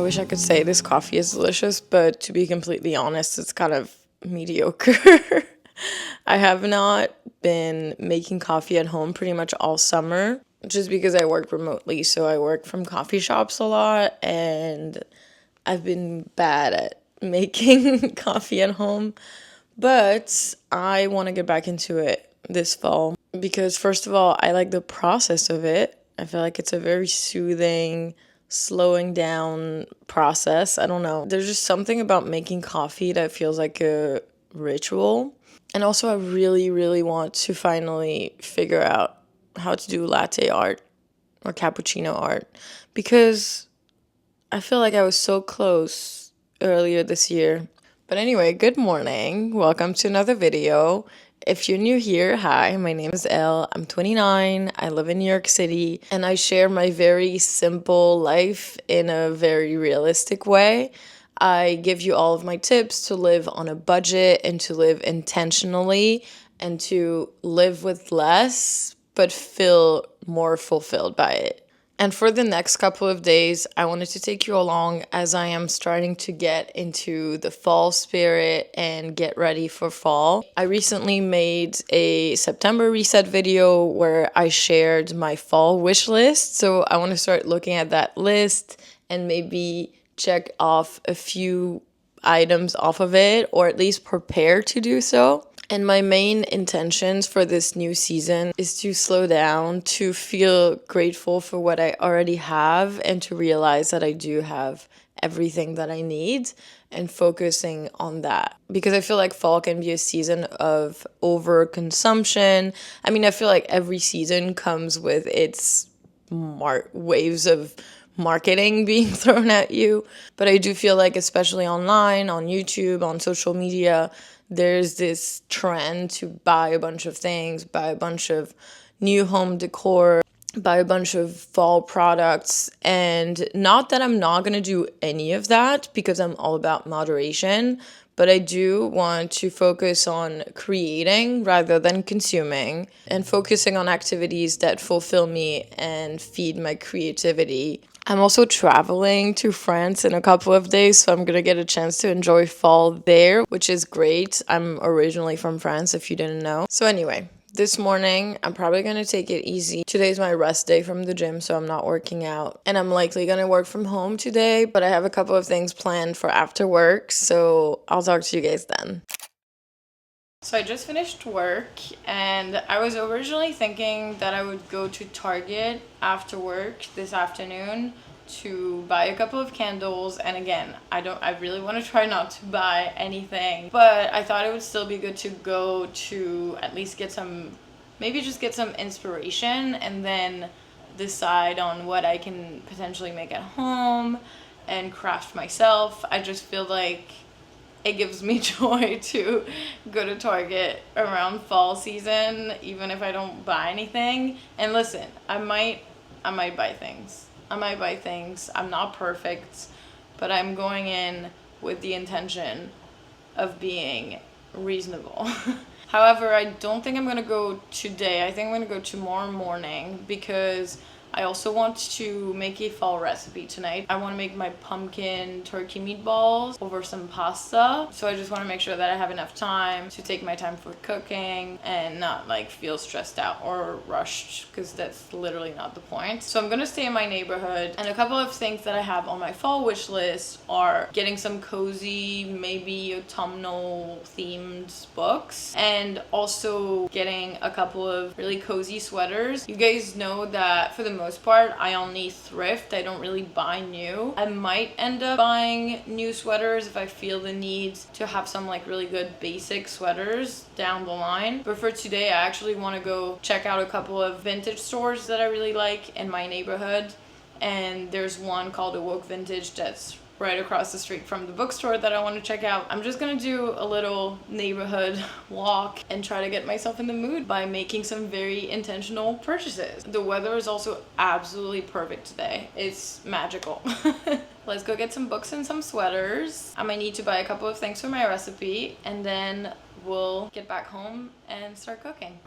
wish I could say this coffee is delicious, but to be completely honest, it's kind of mediocre. I have not been making coffee at home pretty much all summer just because I work remotely. So I work from coffee shops a lot and I've been bad at making coffee at home. But I want to get back into it this fall because, first of all, I like the process of it. I feel like it's a very soothing, slowing down process. I don't know. There's just something about making coffee that feels like a ritual. And also, I really, really want to finally figure out how to do latte art or cappuccino art because I feel like I was so close earlier this year. But anyway, good morning. Welcome to another video. If you're new here, hi, my name is Elle. I'm 29. I live in New York City, and I share my very simple life in a very realistic way. I give you all of my tips to live on a budget and to live intentionally and to live with less, but feel more fulfilled by it. And for the next couple of days, I wanted to take you along as I am starting to get into the fall spirit and get ready for fall. I recently made a September reset video where I shared my fall wish list. So I want to start looking at that list and maybe check off a few items off of it, or at least prepare to do so. And my main intentions for this new season is to slow down, to feel grateful for what I already have, and to realize that I do have everything that I need, and focusing on that. Because I feel like fall can be a season of overconsumption. I mean, I feel like every season comes with its waves of marketing being thrown at you. But I do feel like, especially online, on YouTube, on social media, there's this trend to buy a bunch of things, buy a bunch of new home decor, buy a bunch of fall products. And not that I'm not going to do any of that because I'm all about moderation, but I do want to focus on creating rather than consuming and focusing on activities that fulfill me and feed my creativity. I'm also traveling to France in a couple of days, so I'm gonna get a chance to enjoy fall there, which is great. I'm originally from France, if you didn't know. So anyway, this morning, I'm probably gonna take it easy. Today's my rest day from the gym, so I'm not working out. And I'm likely gonna work from home today, but I have a couple of things planned for after work, so I'll talk to you guys then. So I just finished work, and I was originally thinking that I would go to Target after work this afternoon to buy a couple of candles. And again, I really want to try not to buy anything, but I thought it would still be good to go to at least get some, maybe just get some inspiration and then decide on what I can potentially make at home and craft myself. I just feel like it gives me joy to go to Target around fall season, even if I don't buy anything. And listen, I might buy things. I'm not perfect, but I'm going in with the intention of being reasonable. However, I don't think I'm going to go today. I think I'm going to go tomorrow morning because I also want to make a fall recipe tonight. I want to make my pumpkin turkey meatballs over some pasta. So I just want to make sure that I have enough time to take my time for cooking and not like feel stressed out or rushed, because that's literally not the point. So I'm going to stay in my neighborhood, and a couple of things that I have on my fall wish list are getting some cozy, maybe autumnal themed books, and also getting a couple of really cozy sweaters. You guys know that for the most part I only thrift. I don't really buy new. I might end up buying new sweaters if I feel the need to have some like really good basic sweaters down the line. But for today, I actually want to go check out a couple of vintage stores that I really like in my neighborhood. And there's one called Awoke Vintage that's right across the street from the bookstore that I want to check out. I'm just gonna do a little neighborhood walk and try to get myself in the mood by making some very intentional purchases. The weather is also absolutely perfect today. It's magical. Let's go get some books and some sweaters. I might need to buy a couple of things for my recipe, and then we'll get back home and start cooking.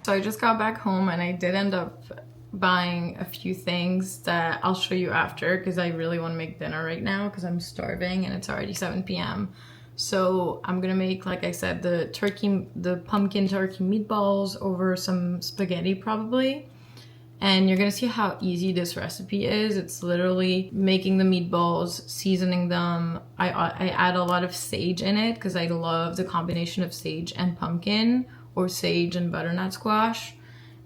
So I just got back home and I did end up buying a few things that I'll show you after because I really want to make dinner right now because I'm starving and it's already 7 p.m. So I'm gonna make, like I said, the pumpkin turkey meatballs over some spaghetti probably. And you're gonna see how easy this recipe is. It's literally making the meatballs, seasoning them. I add a lot of sage in it because I love the combination of sage and pumpkin, or sage and butternut squash.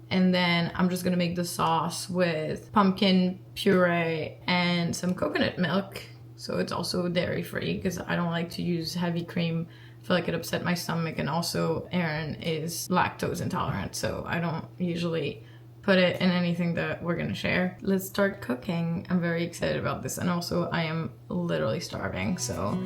And then I'm just gonna make the sauce with pumpkin puree and some coconut milk. So it's also dairy free because I don't like to use heavy cream. I feel like it upset my stomach, and also Aaron is lactose intolerant, so I don't usually put it in anything that we're gonna share. Let's start cooking. I'm very excited about this, and also I am literally starving, so.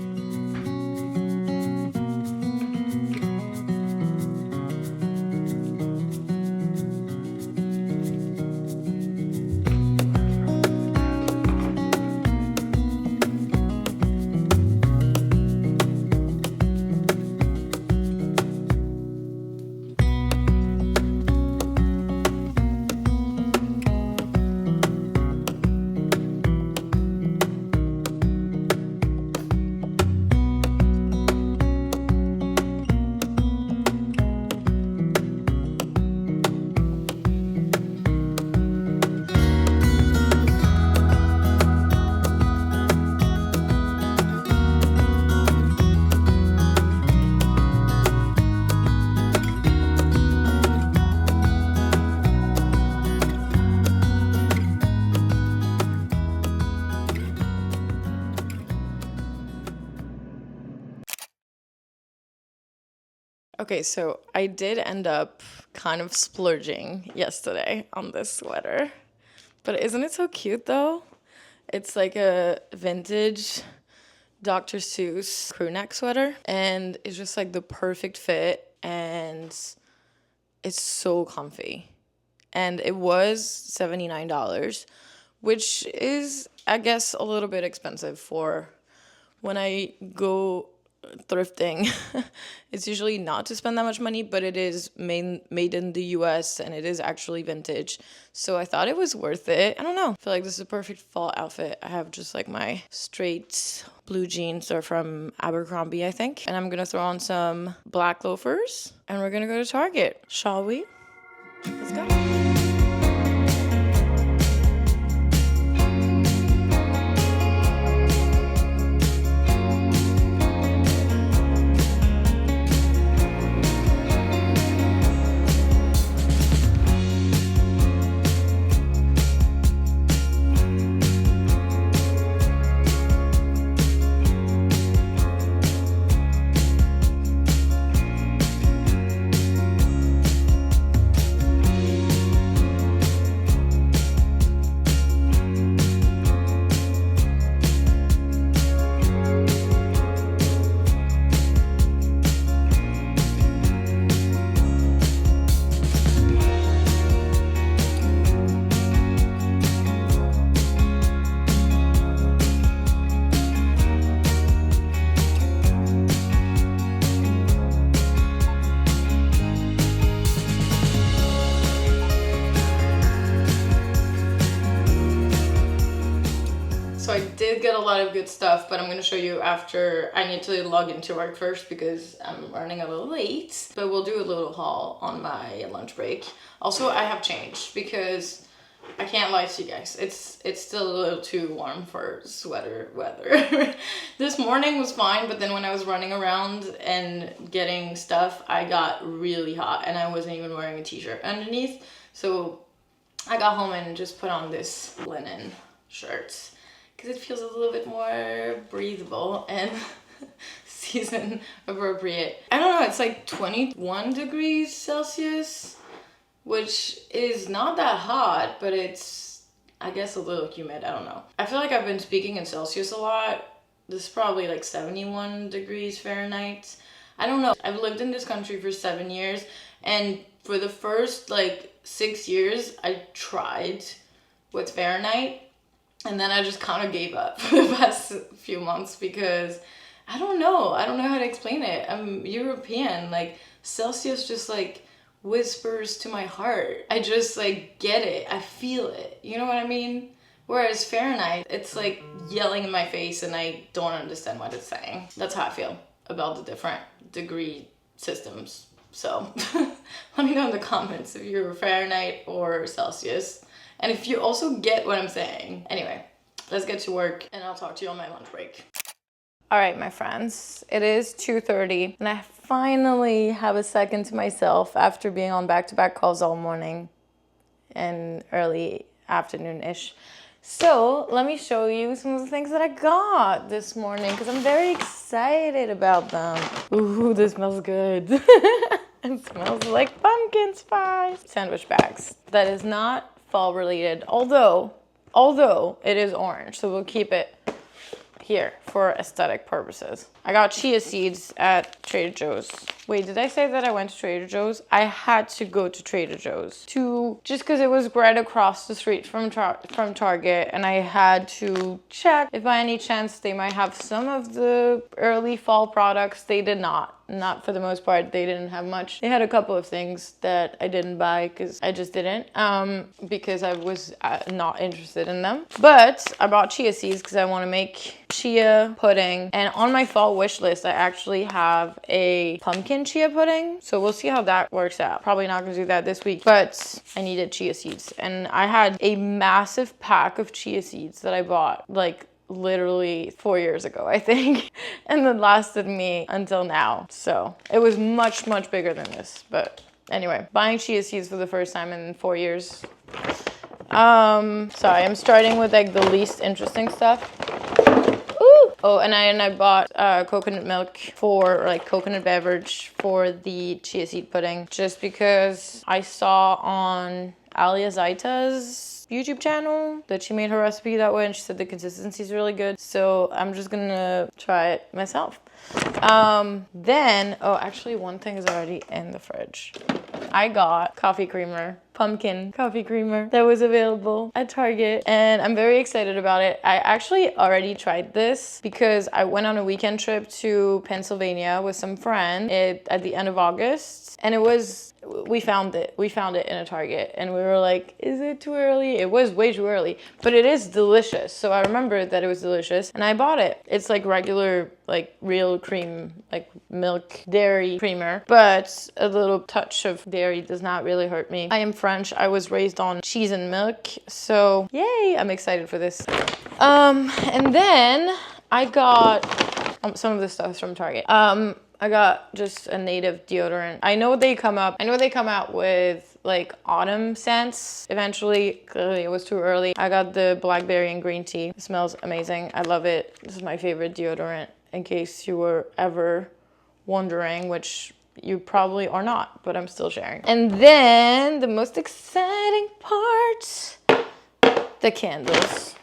Okay, so I did end up kind of splurging yesterday on this sweater. But isn't it so cute though? It's like a vintage Dr. Seuss crew neck sweater, and it's just like the perfect fit, and it's so comfy. And it was $79, which is, I guess, a little bit expensive for when I go thrifting. It's usually not to spend that much money, but it is made in the US and it is actually vintage. So I thought it was worth it. I don't know. I feel like this is a perfect fall outfit. I have just like my straight blue jeans. They're from Abercrombie, I think. And I'm gonna throw on some black loafers and we're gonna go to Target. Shall we? Let's go. So I did get a lot of good stuff, but I'm going to show you after. I need to log into work first because I'm running a little late, but we'll do a little haul on my lunch break. Also, I have changed because I can't lie to you guys. It's still a little too warm for sweater weather. This morning was fine, but then when I was running around and getting stuff, I got really hot and I wasn't even wearing a t-shirt underneath. So I got home and just put on this linen shirt because it feels a little bit more breathable and season appropriate. I don't know, it's like 21 degrees Celsius, which is not that hot, but it's, I guess, a little humid. I don't know. I feel like I've been speaking in Celsius a lot. This is probably like 71 degrees Fahrenheit. I don't know. I've lived in this country for 7 years, and for the first like 6 years, I tried with Fahrenheit, and then I just kind of gave up for the past few months because I don't know how to explain it. I'm European. Like Celsius just like whispers to my heart. I just like get it. I feel it. You know what I mean? Whereas Fahrenheit, it's like yelling in my face and I don't understand what it's saying. That's how I feel about the different degree systems. So let me know in the comments if you're Fahrenheit or Celsius. And if you also get what I'm saying. Anyway, let's get to work and I'll talk to you on my lunch break. All right, my friends, it is 2:30 and I finally have a second to myself after being on back-to-back calls all morning and early afternoon-ish. So let me show you some of the things that I got this morning because I'm very excited about them. Ooh, this smells good. It smells like pumpkin spice. Sandwich bags. That is not fall related, although it is orange, so we'll keep it here for aesthetic purposes. I got chia seeds at Trader Joe's. Wait, did I say that I went to Trader Joe's? I had to go to Trader Joe's just because it was right across the street from Target, and I had to check if by any chance they might have some of the early fall products. They did not for the most part. They didn't have much. They had a couple of things that I didn't buy because I just didn't, because I was not interested in them. But I bought chia seeds because I want to make chia pudding, and on my fall wish list I actually have a pumpkin chia pudding, so we'll see how that works out. Probably not gonna do that this week, but I needed chia seeds, and I had a massive pack of chia seeds that I bought like literally 4 years ago, I think, and that lasted me until now. So it was much bigger than this, but anyway, buying chia seeds for the first time in 4 years. Sorry, I'm starting with like the least interesting stuff. Ooh. Oh, and I bought coconut milk for like coconut beverage for the chia seed pudding, just because I saw on Alia Zaita's YouTube channel that she made her recipe that way, and she said the consistency is really good, so I'm just gonna try it myself. Then, oh, actually one thing is already in the fridge. I got coffee creamer, pumpkin coffee creamer that was available at Target, and I'm very excited about it. I actually already tried this because I went on a weekend trip to Pennsylvania with some friends at the end of August, and we found it in a Target, and we were like, is it too early? It was way too early, but it is delicious. So I remembered that it was delicious and I bought it. It's like regular, like real cream, like milk dairy creamer, but a little touch of dairy does not really hurt me. I am French. I was raised on cheese and milk, so yay, I'm excited for this. And then I got some of the stuff from Target. I got just a native deodorant. I know they come out with like autumn scents eventually. Clearly it was too early. I got the blackberry and green tea. It smells amazing. I love it. This is my favorite deodorant, in case you were ever wondering, which you probably are not, but I'm still sharing. And then the most exciting part, the candles.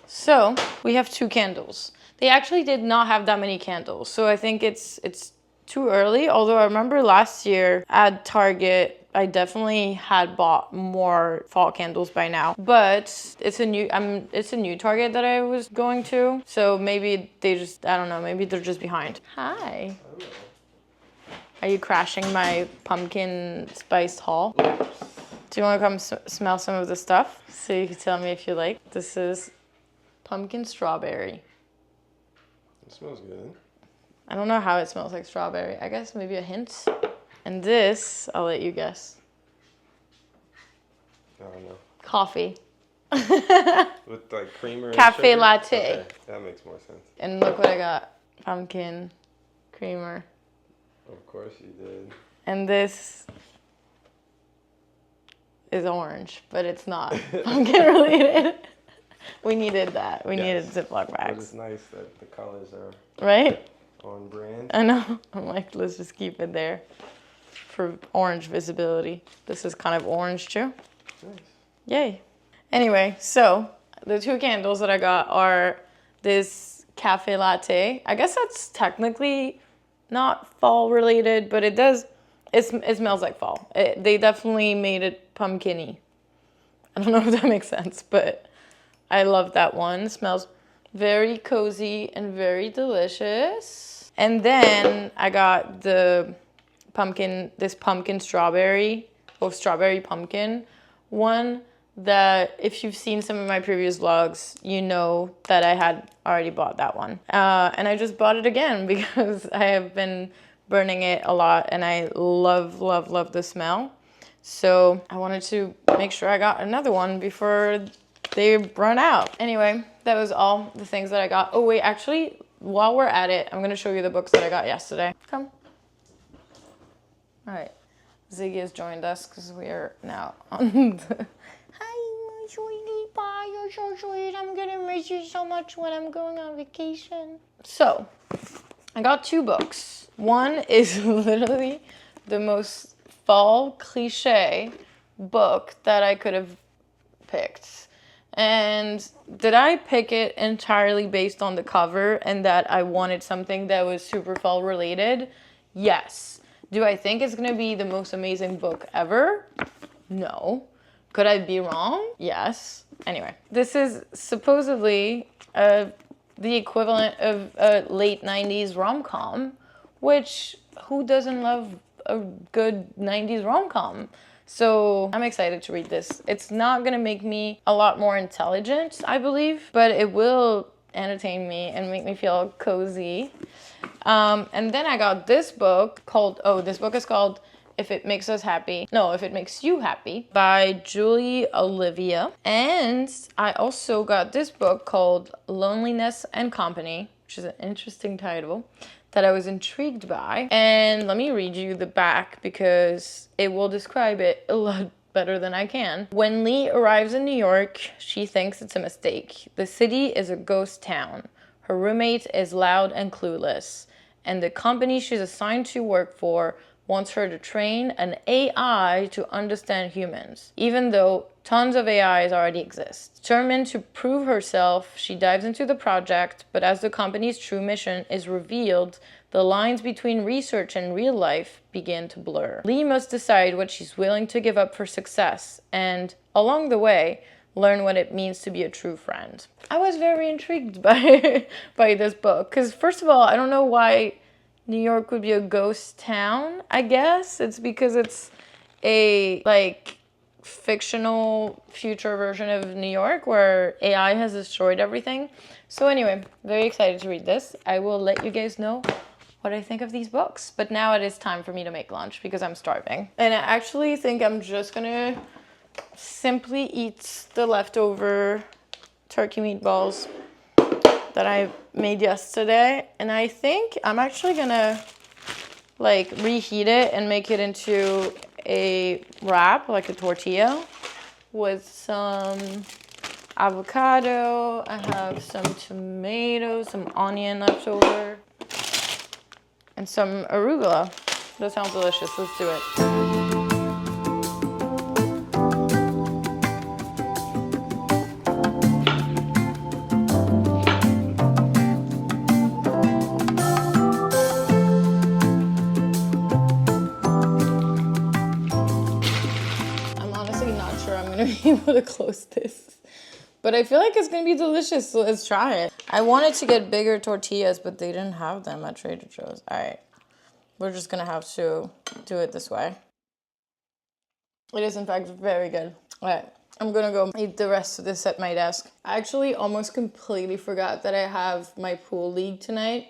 So we have 2 candles. They actually did not have that many candles, so I think it's too early. Although I remember last year at Target, I definitely had bought more fall candles by now. But it's a new Target that I was going to, so maybe I don't know, maybe they're just behind. Hi. Are you crashing my pumpkin spiced haul? Do you want to come smell some of the stuff so you can tell me if you like? This is pumpkin strawberry. It smells good. I don't know how it smells like strawberry. I guess maybe a hint. And this, I'll let you guess. I don't know. Coffee. With like creamer and Cafe sugar? latte. Okay, that makes more sense. And look what I got. Pumpkin creamer. Of course you did. And this is orange, but it's not pumpkin related. We needed that. We needed Ziploc bags. But it's nice that the colors are right on brand. I know. I'm like, let's just keep it there for orange visibility. This is kind of orange too. Nice. Yay. Anyway, so the 2 candles that I got are this cafe latte. I guess that's technically not fall related, but it smells like fall. They definitely made it pumpkin-y. I don't know if that makes sense, but I love that one. It smells very cozy and very delicious. And then I got the pumpkin strawberry or strawberry pumpkin one that if you've seen some of my previous vlogs, you know that I had already bought that one. And I just bought it again because I have been burning it a lot and I love, love, love the smell. So I wanted to make sure I got another one before they run out. Anyway, that was all the things that I got. Oh wait, actually, while we're at it, I'm gonna show you the books that I got yesterday. Come. All right, Ziggy has joined us because we are now on the... Hi, my sweetie pie, you're so sweet. I'm gonna miss you so much when I'm going on vacation. So, I got 2 books. One is literally the most fall cliche book that I could have picked. And did I pick it entirely based on the cover and that I wanted something that was super fall related? Yes. Do I think it's gonna be the most amazing book ever? No. Could I be wrong? Yes. Anyway, this is supposedly the equivalent of a late 90s rom-com, which who doesn't love a good 90s rom-com? So I'm excited to read this. It's not gonna make me a lot more intelligent, I believe, but it will entertain me and make me feel cozy. And then I got this book called, this book is called If It Makes Us Happy. No, If It Makes You Happy by Julie Olivia. And I also got this book called Loneliness and Company, which is an interesting title that I was intrigued by. And let me read you the back because it will describe it a lot better than I can. When Lee arrives in New York, she thinks it's a mistake. The city is a ghost town. Her roommate is loud and clueless. And the company she's assigned to work for wants her to train an AI to understand humans, even though tons of AIs already exist. Determined to prove herself, she dives into the project, but as the company's true mission is revealed, the lines between research and real life begin to blur. Lee must decide what she's willing to give up for success, and along the way, learn what it means to be a true friend. I was very intrigued by this book, because first of all, I don't know why New York would be a ghost town. I guess it's because it's a fictional future version of New York where AI has destroyed everything. So anyway, very excited to read this. I will let you guys know what I think of these books. But now it is time for me to make lunch because I'm starving. And I actually think I'm just gonna simply eat the leftover turkey meatballs that I made yesterday. And I think I'm actually gonna reheat it and make it into a wrap, like a tortilla, with some avocado. I have some tomatoes, some onion left over, and some arugula. That sounds delicious. Let's do it. Be able to close this, but I feel like it's gonna be delicious, so let's try it. I wanted to get bigger tortillas, but they didn't have them at Trader Joe's. All right, we're just gonna have to do it this way. It is in fact very good. All right, I'm gonna go eat the rest of this at my desk. I actually almost completely forgot that I have my pool league tonight.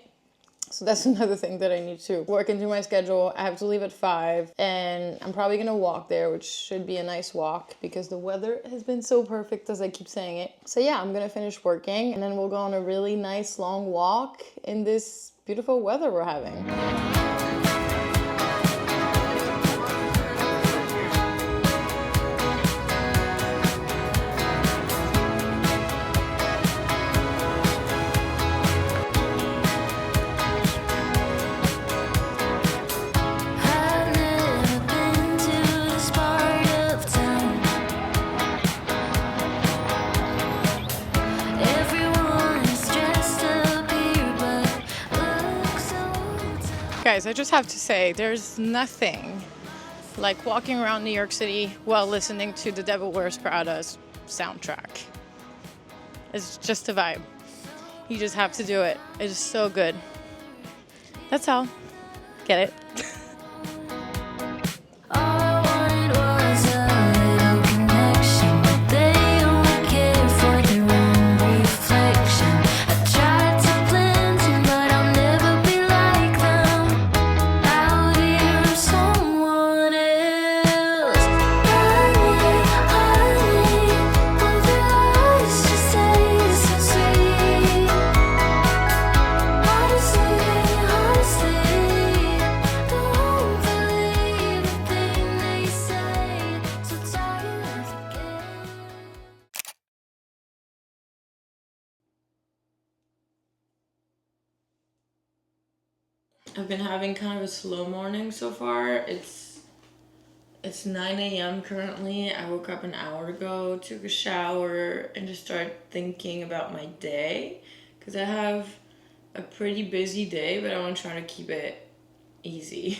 So that's another thing that I need to work into my schedule. I have to leave at 5 and I'm probably gonna walk there, which should be a nice walk because the weather has been so perfect, as I keep saying it. So yeah, I'm gonna finish working and then we'll go on a really nice long walk in this beautiful weather we're having. Guys, I just have to say, there's nothing like walking around New York City while listening to The Devil Wears Prada's soundtrack. It's just a vibe. You just have to do it. It's so good. That's all. Get it? I've been having kind of a slow morning so far. It's 9 a.m. currently. I woke up an hour ago, took a shower, and just started thinking about my day. Because I have a pretty busy day, but I want to try to keep it easy.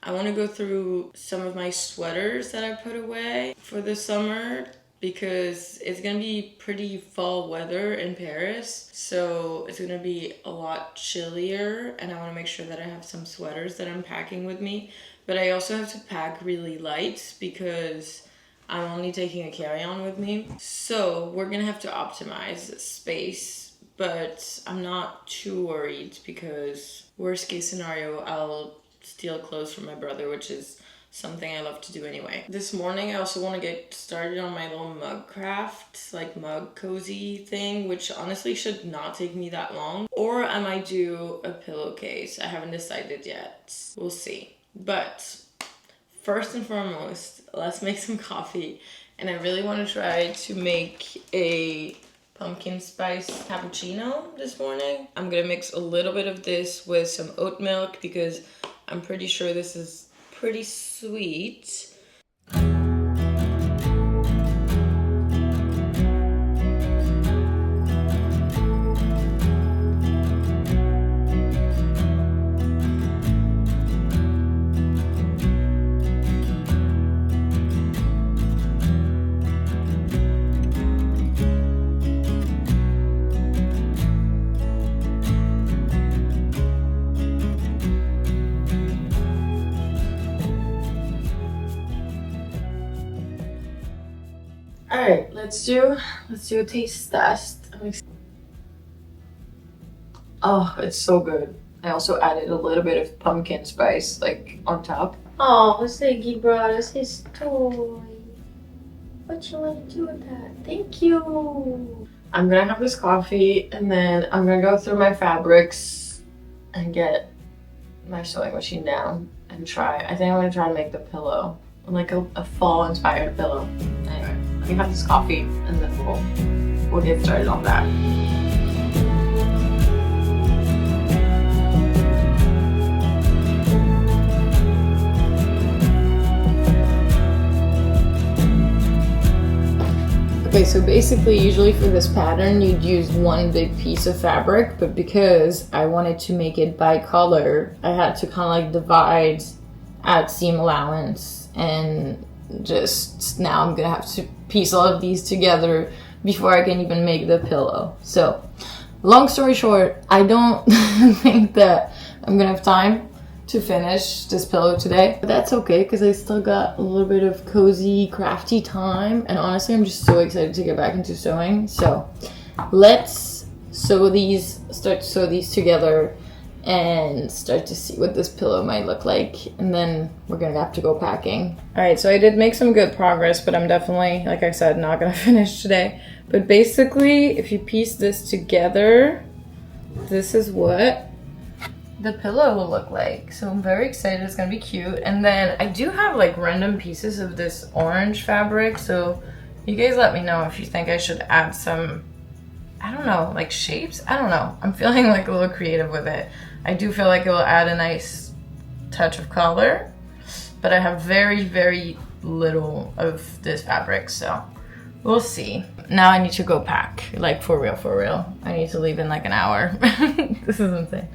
I want to go through some of my sweaters that I put away for the summer because it's gonna be pretty fall weather in Paris, so it's gonna be a lot chillier, and I want to make sure that I have some sweaters that I'm packing with me. But I also have to pack really light because I'm only taking a carry-on with me. So we're gonna have to optimize space, but I'm not too worried because worst case scenario, I'll steal clothes from my brother, which is something I love to do anyway. This morning, I also want to get started on my little mug craft, like mug cozy thing, which honestly should not take me that long. Or I might do a pillowcase. I haven't decided yet. We'll see. But first and foremost, let's make some coffee. And I really want to try to make a pumpkin spice cappuccino this morning. I'm gonna mix a little bit of this with some oat milk because I'm pretty sure this is pretty sweet. All right, let's do a taste test. Oh, it's so good. I also added a little bit of pumpkin spice, like on top. Oh, Siggy brought us his toy. What you want to do with that? Thank you. I'm gonna have this coffee and then I'm gonna go through my fabrics and get my sewing machine down and try. I think I'm gonna try to make the pillow, like a fall inspired pillow. Anyway, let me have this coffee and then we'll get started on that. Okay, so basically usually for this pattern you'd use one big piece of fabric, but because I wanted to make it by color, I had to kind of like divide, add seam allowance, and just now I'm gonna have to piece all of these together before I can even make the pillow. So long story short, I don't think that I'm gonna have time to finish this pillow today, but that's okay because I still got a little bit of cozy crafty time, and honestly I'm just so excited to get back into sewing. So let's start to sew these together and start to see what this pillow might look like, and then we're gonna have to go packing. All right, so I did make some good progress, but I'm definitely, like I said, not gonna finish today. But basically if you piece this together, this is what the pillow will look like. So I'm very excited, it's gonna be cute. And then I do have like random pieces of this orange fabric, so you guys let me know if you think I should add some, I don't know, like shapes? I don't know. I'm feeling like a little creative with it. I do feel like it will add a nice touch of color, but I have very, very little of this fabric, so we'll see. Now I need to go pack, like for real, for real. I need to leave in like an hour. This is insane.